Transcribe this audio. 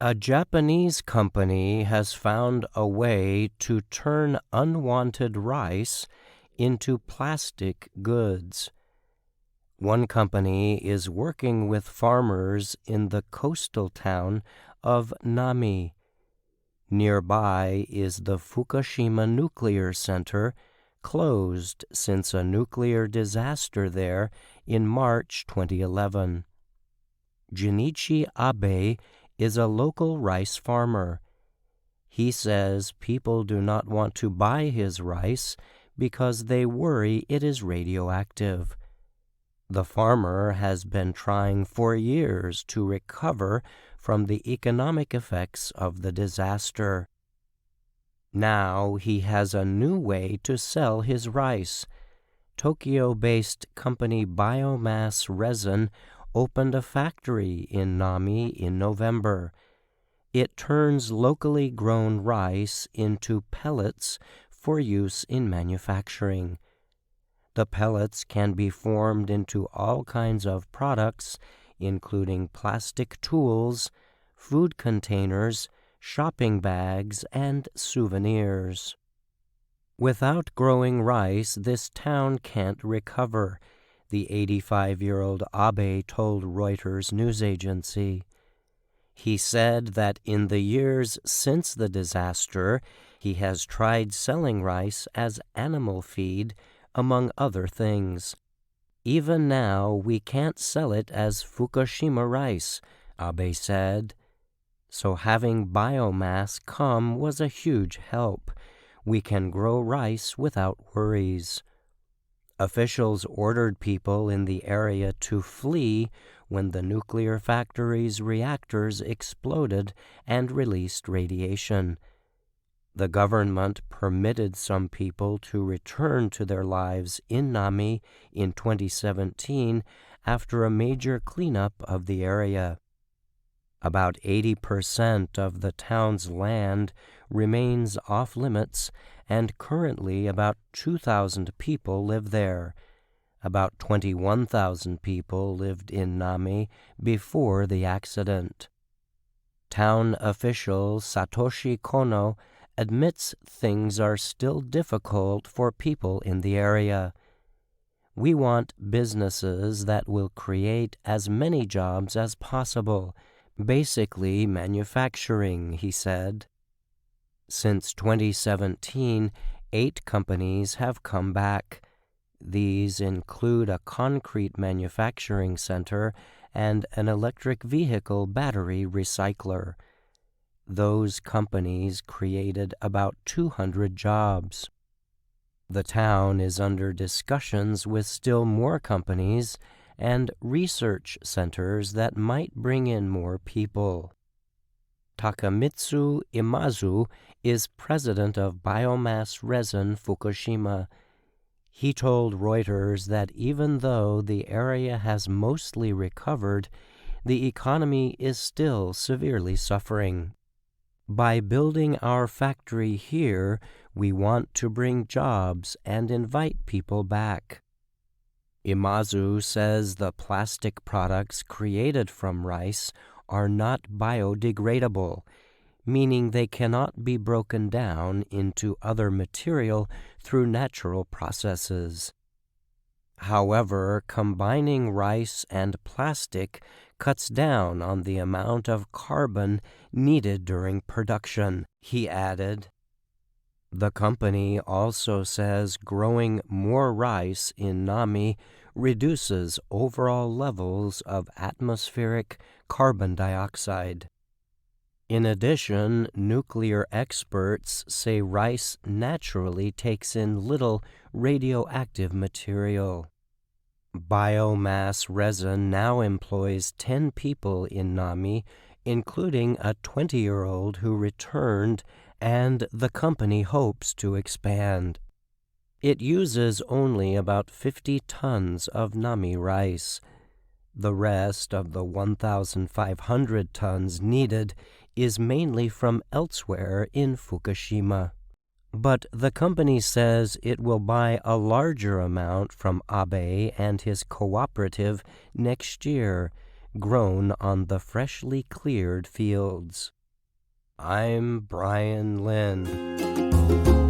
A Japanese company has found a way to turn unwanted rice into plastic goods. One company is working with farmers in the coastal town of Nami. Nearby is the Fukushima Nuclear Center, closed since a nuclear disaster there in March 2011. Junichi Abe is a local rice farmer. He says people do not want to buy his rice because they worry it is radioactive. The farmer has been trying for years to recover from the economic effects of the disaster. Now he has a new way to sell his rice. Tokyo-based company Biomass Resin opened a factory in Nami in November. It turns locally grown rice into pellets for use in manufacturing. The pellets can be formed into all kinds of products, including plastic tools, food containers, shopping bags, and souvenirs. Without growing rice, this town can't recover, the 85-year-old Abe told Reuters news agency. He said that in the years since the disaster, he has tried selling rice as animal feed, among other things. Even now, we can't sell it as Fukushima rice, Abe said. So having biomass come was a huge help. We can grow rice without worries. Officials ordered people in the area to flee when the nuclear factory's reactors exploded and released radiation. The government permitted some people to return to their lives in Nami in 2017 after a major cleanup of the area. About 80% of the town's land remains off-limits, and currently about 2,000 people live there. About 21,000 people lived in Nami before the accident. Town official Satoshi Kono admits things are still difficult for people in the area. We want businesses that will create as many jobs as possible, basically manufacturing, he said. Since 2017, 8 companies have come back. These include a concrete manufacturing center and an electric vehicle battery recycler. Those companies created about 200 jobs. The town is under discussions with still more companies and research centers that might bring in more people. Takamitsu Imazu is president of Biomass Resin Fukushima. He told Reuters that even though the area has mostly recovered, the economy is still severely suffering. By building our factory here, we want to bring jobs and invite people back. Imazu says the plastic products created from rice are not biodegradable, meaning they cannot be broken down into other material through natural processes. However, combining rice and plastic cuts down on the amount of carbon needed during production, he added. The company also says growing more rice in Nami reduces overall levels of atmospheric carbon dioxide. In addition, nuclear experts say rice naturally takes in little radioactive material. Biomass Resin now employs 10 people in Nami, including a 20-year-old who returned, and the company hopes to expand. It uses only about 50 tons of Nami rice. The rest of the 1,500 tons needed is mainly from elsewhere in Fukushima. But the company says it will buy a larger amount from Abe and his cooperative next year, grown on the freshly cleared fields. I'm Brian Lind.